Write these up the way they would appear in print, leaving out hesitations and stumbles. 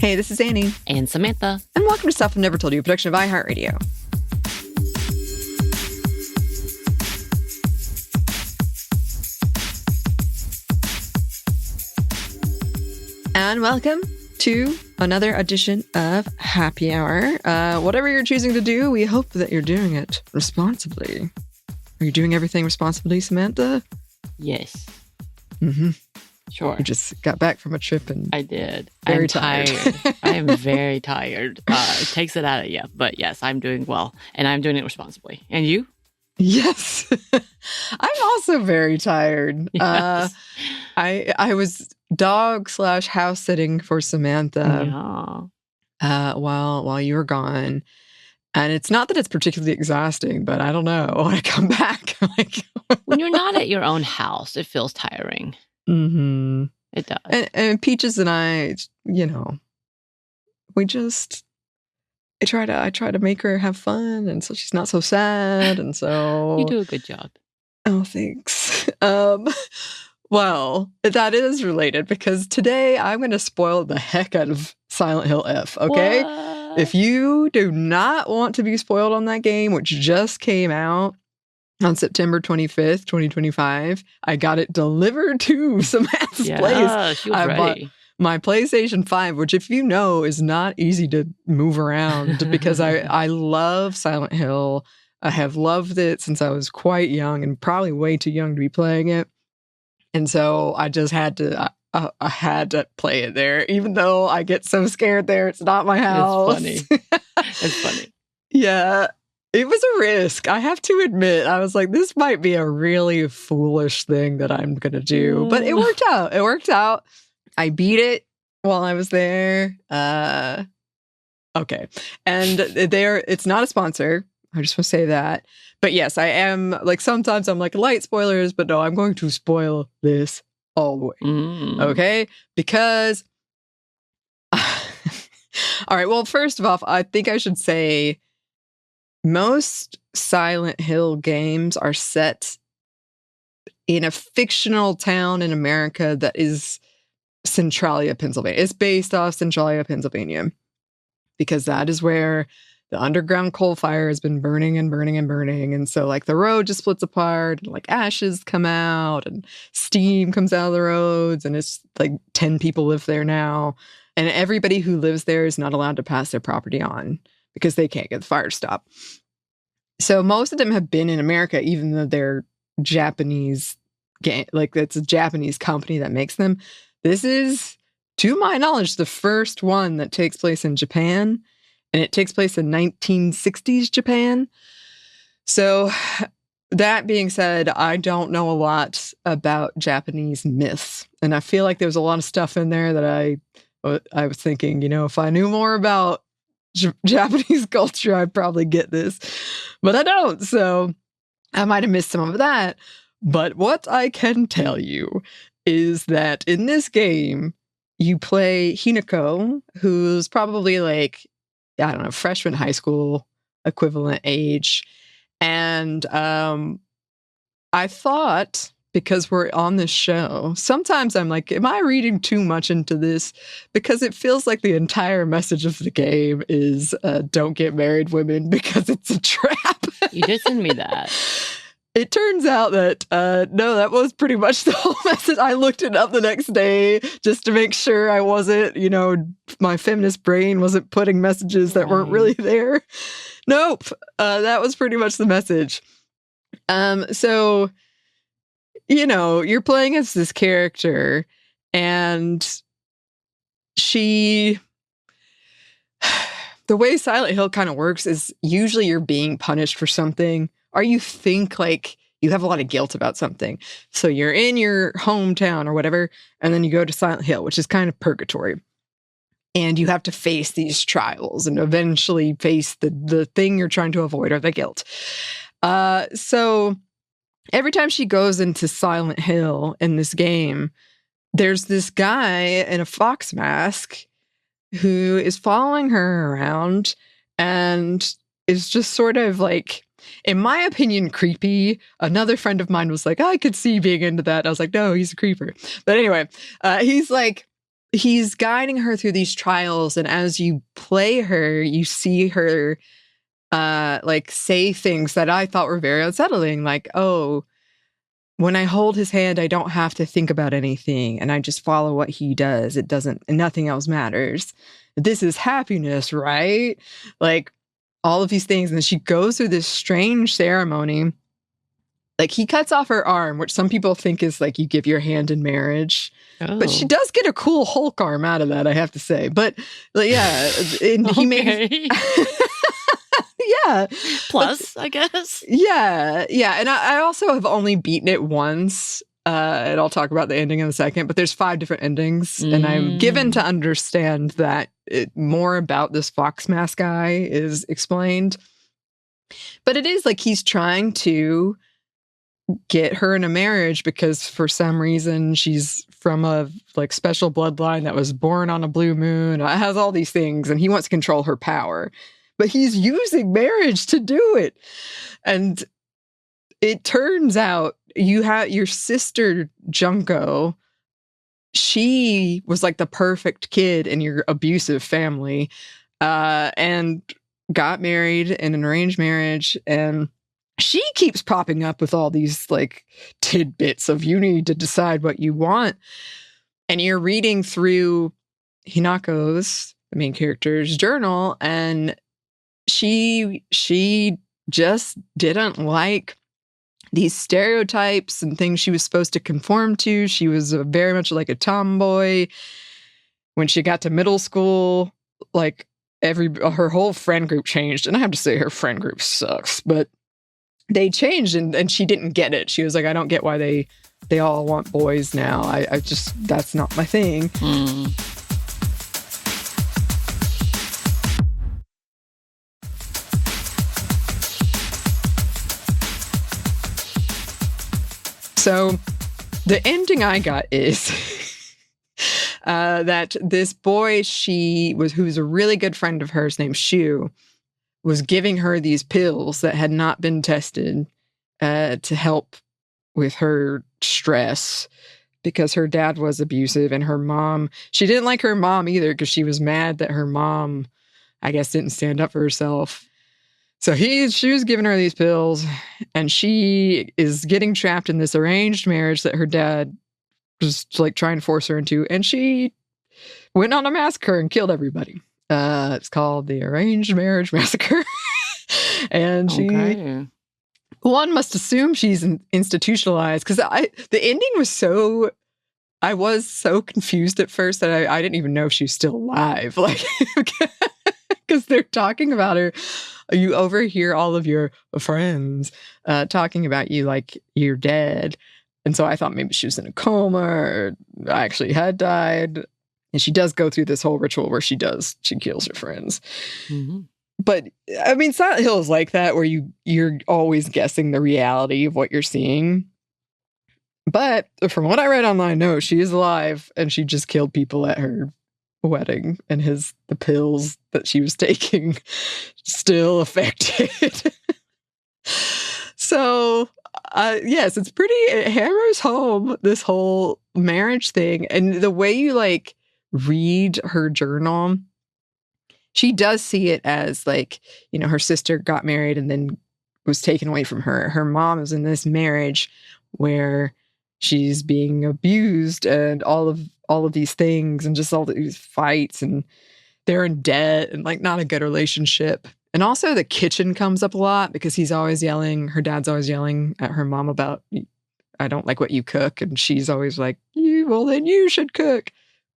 Hey, this is Anney. And Samantha. And welcome to Stuff I Never Told You, a production of iHeartRadio. And welcome to another edition of Happy Hour. Whatever you're choosing to do, we hope that you're doing it responsibly. Are you doing everything responsibly, Samantha? Yes. Mm-hmm. Sure. You just got back from a trip and... I did. Very I'm tired. I am very tired. It takes it out of you. But yes, I'm doing well. And I'm doing it responsibly. And you? Yes. I'm also very tired. Yes. I was dog/house sitting for Samantha while you were gone. And it's not that it's particularly exhausting, but I don't know. When I come back, when you're not at your own house, it feels tiring. Mm-hmm. It does. And Peaches and I, I try to make her have fun, and so she's not so sad, and so you do a good job. Oh, thanks. Well, that is related because today I'm going to spoil the heck out of Silent Hill F, okay? What? If you do not want to be spoiled on that game, which just came out on September 25th, 2025, I got it delivered to Samantha's place. She was ready. My PlayStation 5, which, if you know, is not easy to move around because I love Silent Hill. I have loved it since I was quite young and probably way too young to be playing it. And so I just had to, I had to play it there, even though I get so scared there. It's not my house. It's funny. It's funny. Yeah. It was a risk. I have to admit, I was like, this might be a really foolish thing that I'm going to do. But it worked out. It worked out. I beat it while I was there. Okay. And it's not a sponsor. I just want to say that. But yes, I am, sometimes I'm light spoilers, but no, I'm going to spoil this all the way. Okay? Because, all right, well, first of all, I think I should say most Silent Hill games are set in a fictional town in America that is Centralia, Pennsylvania. It's based off Centralia, Pennsylvania, because that is where the underground coal fire has been burning and burning and burning. And so the road just splits apart and ashes come out and steam comes out of the roads. And it's 10 people live there now. And everybody who lives there is not allowed to pass their property on because they can't get the fire stopped. So most of them have been in America, even though they're Japanese, it's a Japanese company that makes them. This is, to my knowledge, the first one that takes place in Japan. And it takes place in 1960s Japan. So that being said, I don't know a lot about Japanese myths. And I feel like there's a lot of stuff in there that I was thinking, if I knew more about Japanese culture, I'd probably get this. But I don't. So I might have missed some of that. But what I can tell you is that in this game, you play Hinako, who's probably I don't know, freshman high school equivalent age. And I thought, because we're on this show, sometimes I'm like, am I reading too much into this? Because it feels like the entire message of the game is don't get married, women, because it's a trap. You did send me that. It turns out that, no, that was pretty much the whole message. I looked it up the next day just to make sure I wasn't, my feminist brain wasn't putting messages that weren't really there. Nope. That was pretty much the message. So, you're playing as this character, and the way Silent Hill kind of works is usually you're being punished for something, or you think you have a lot of guilt about something. So you're in your hometown or whatever, and then you go to Silent Hill, which is kind of purgatory. And you have to face these trials and eventually face the thing you're trying to avoid, or the guilt. So every time she goes into Silent Hill in this game, there's this guy in a fox mask who is following her around and is just sort of in my opinion, creepy. Another friend of mine was like, I could see being into that. I was like, no, he's a creeper. But anyway, he's he's guiding her through these trials, and as you play her, you see her like say things that I thought were very unsettling, like, oh, when I hold his hand, I don't have to think about anything, and I just follow what he does. It doesn't, and nothing else matters. This is happiness, right? Like all of these things. And then she goes through this strange ceremony. Like he cuts off her arm, which some people think is like you give your hand in marriage. Oh. But she does get a cool Hulk arm out of that, I have to say. But yeah, and he makes... Yeah. Plus, I guess. Yeah. Yeah. And I also have only beaten it once. And I'll talk about the ending in a second. But there's 5 different endings. And I'm given to understand that more about this fox mask guy is explained. But it is like he's trying to get her in a marriage because for some reason she's from a like special bloodline that was born on a blue moon. It has all these things. And he wants to control her power. But he's using marriage to do it. And it turns out you have your sister, Junko. She was like the perfect kid in your abusive family and got married in an arranged marriage. And she keeps popping up with all these like tidbits of you need to decide what you want. And you're reading through Hinako's, the main character's journal, and she just didn't like these stereotypes and things she was supposed to conform to. She was very much like a tomboy. When she got to middle school, like her whole friend group changed. And I have to say her friend group sucks, but they changed and she didn't get it. She was like, I don't get why they all want boys now. I just, that's not my thing. So the ending I got is that this boy who's a really good friend of hers named Shu, was giving her these pills that had not been tested to help with her stress because her dad was abusive and her mom, she didn't like her mom either because she was mad that her mom, I guess, didn't stand up for herself. So she was giving her these pills, and she is getting trapped in this arranged marriage that her dad was like trying to force her into, and she went on a massacre and killed everybody. It's called the Arranged Marriage Massacre. And one must assume she's institutionalized, because the ending was so... I was so confused at first that I didn't even know if she was still alive. Like, because they're talking about her. You overhear all of your friends talking about you like you're dead. And so I thought maybe she was in a coma or actually had died. And she does go through this whole ritual where she kills her friends. Mm-hmm. But I mean, Silent Hill is like that, where you're always guessing the reality of what you're seeing. But from what I read online, no, she is alive, and she just killed people at her wedding, and the pills that she was taking still affected. So, yes, it hammers home this whole marriage thing. And the way you like read her journal, she does see it as like, her sister got married and then was taken away from her. Her mom is in this marriage where she's being abused and all of these things, and just all these fights, and they're in debt, and like not a good relationship. And also the kitchen comes up a lot because her dad's always yelling at her mom about, I don't like what you cook. And she's always like, well, then you should cook,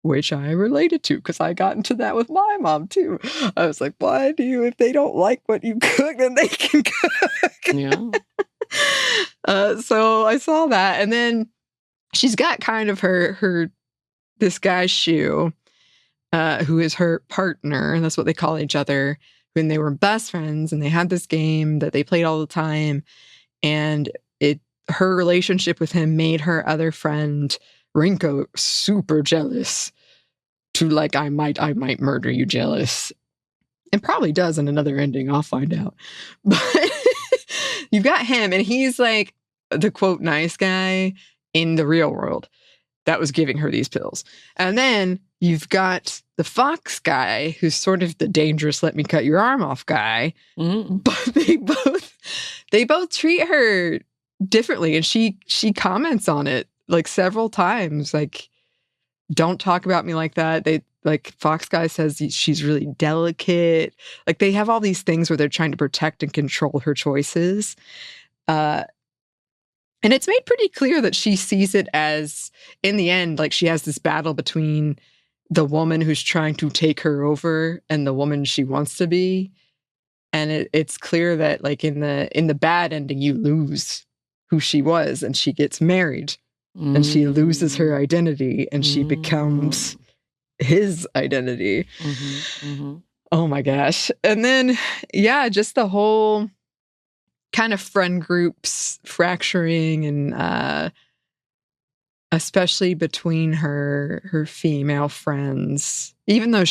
which I related to because I got into that with my mom too. I was like, why if they don't like what you cook, then they can cook. Yeah. So I saw that. And then she's got kind of this guy, Shu, who is her partner, and that's what they call each other, when they were best friends, and they had this game that they played all the time. And her relationship with him made her other friend, Rinko, super jealous, to like, I might murder you jealous. And probably does in another ending, I'll find out. But you've got him, and he's like the quote nice guy in the real world. that was giving her these pills. And then you've got the Fox guy, who's sort of the dangerous let me cut your arm off guy. But they both treat her differently, and she comments on it like several times, like, don't talk about me like that. They, like, Fox guy says she's really delicate. Like, they have all these things where they're trying to protect and control her choices. And it's made pretty clear that she sees it as, in the end, like, she has this battle between the woman who's trying to take her over and the woman she wants to be. And it's clear that, like, in the bad ending, you lose who she was, and she gets married. And she loses her identity, and she becomes his identity. Oh my gosh. And then, yeah, just the whole kind of friend groups fracturing, and especially between her female friends, even though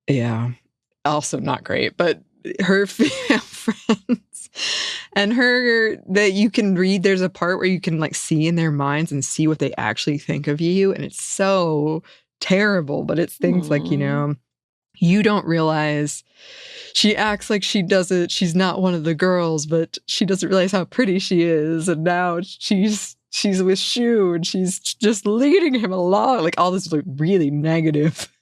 yeah, also not great, but her female friends and her, that you can read, there's a part where you can, like, see in their minds and see what they actually think of you. And it's so terrible, but it's things like, you know, you don't realize she acts like she's not one of the girls, but she doesn't realize how pretty she is. And now she's with Shu, and she's just leading him along, like, all this, like, really negative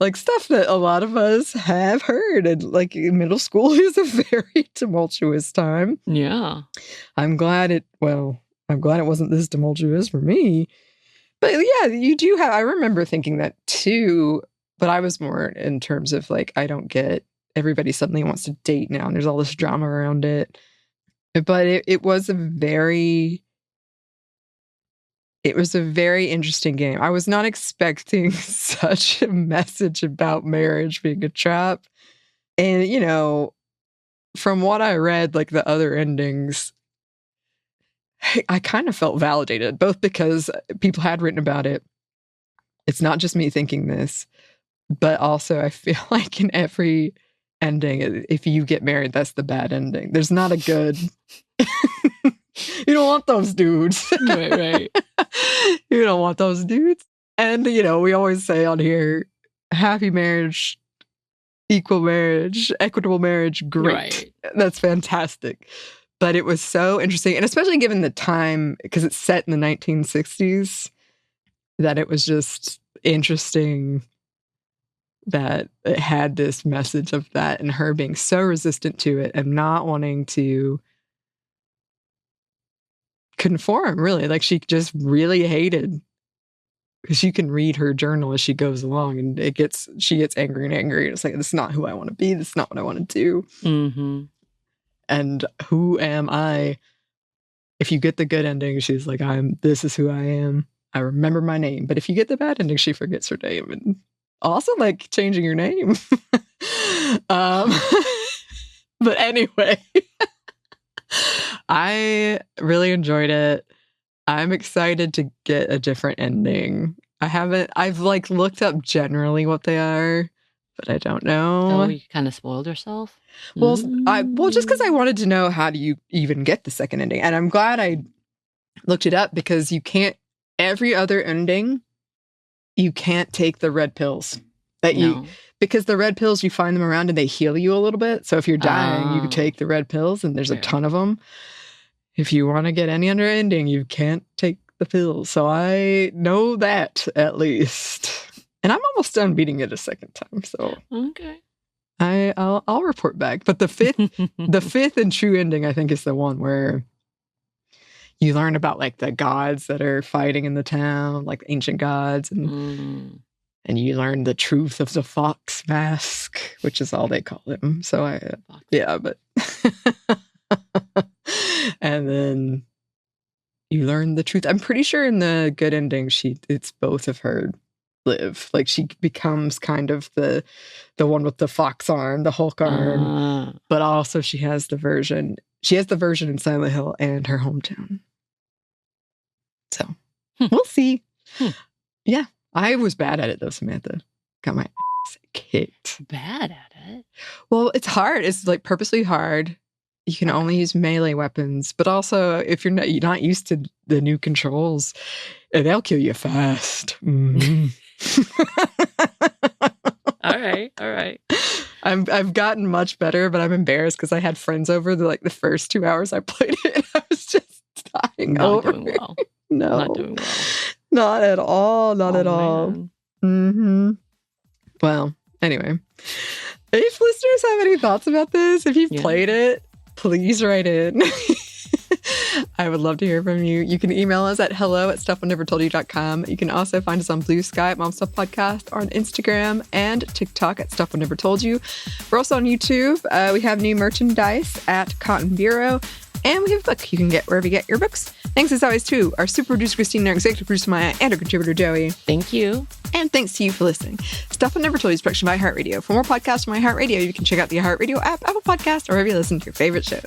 like stuff that a lot of us have heard. And, like, middle school is a very tumultuous time. Yeah. I'm glad it wasn't this tumultuous for me. But yeah, you do have, I remember thinking that too, but I was more in terms of, like, I don't get, everybody suddenly wants to date now, and there's all this drama around it. But it was a very interesting game. I was not expecting such a message about marriage being a trap. And, you know, from what I read, like, the other endings, I kind of felt validated, both because people had written about it. It's not just me thinking this, but also I feel like in every ending, if you get married, that's the bad ending. There's not a good... You don't want those dudes. Right. You don't want those dudes. And, you know, we always say on here, happy marriage, equal marriage, equitable marriage, great. Right. That's fantastic. But it was so interesting, and especially given the time, because it's set in the 1960s, that it was just interesting that it had this message of that, and her being so resistant to it and not wanting to conform, really. Like, she just really hated, because you can read her journal as she goes along, and she gets angry and angry, and it's like, this is not who I want to be, this is not what I want to do. And who am I? If you get the good ending, she's like, this is who I am, I remember my name. But if you get the bad ending, she forgets her name. And also, like, changing your name. But anyway, I really enjoyed it. I'm excited to get a different ending. I've like looked up generally what they are, but I don't know. Oh, you kind of spoiled yourself? Well, just because I wanted to know, how do you even get the second ending? And I'm glad I looked it up, because you can't, every other ending, you can't take the red pills. Because the red pills, you find them around and they heal you a little bit. So if you're dying, you can take the red pills, and there's a ton of them. If you want to get any other ending, you can't take the pills. So I know that, at least. And I'm almost done beating it a second time. So okay, I'll report back. But the fifth and true ending, I think, is the one where you learn about, like, the gods that are fighting in the town, like ancient gods, and you learn the truth of the fox mask, which is all they call him. So but and then you learn the truth. I'm pretty sure in the good ending, it's both of her live. Like, she becomes kind of the one with the fox arm, the Hulk arm, but also she has the version in Silent Hill and her hometown. So we'll see. Yeah, I was bad at it though, Samantha. Got my ass kicked. Bad at it? Well, it's hard. It's, like, purposely hard. You can only use melee weapons, but also if you're not used to the new controls, they'll kill you fast. Mm-hmm. All right. I've gotten much better, but I'm embarrassed because I had friends over the first 2 hours I played it. And I was just dying Not doing well. No, Not doing well. Not at all. Not at all. Man. Mm-hmm. Well, anyway, if listeners have any thoughts about this, if you've played it, please write in. I would love to hear from you. You can email us at hello@stuffwenevertoldyou.com. You can also find us on Blue Sky at Mom Stuff Podcast, or on Instagram and TikTok at Stuff We Never Told You. We're also on YouTube. We have new merchandise at Cotton Bureau, and we have a book you can get wherever you get your books. Thanks as always to our super producer Christine, our executive producer Maya, and our contributor Joey. Thank you. And thanks to you for listening. Stuff I Never Told You is production by iHeartRadio. For more podcasts from iHeartRadio, you can check out the iHeartRadio app, Apple Podcast, or wherever you listen to your favorite shows.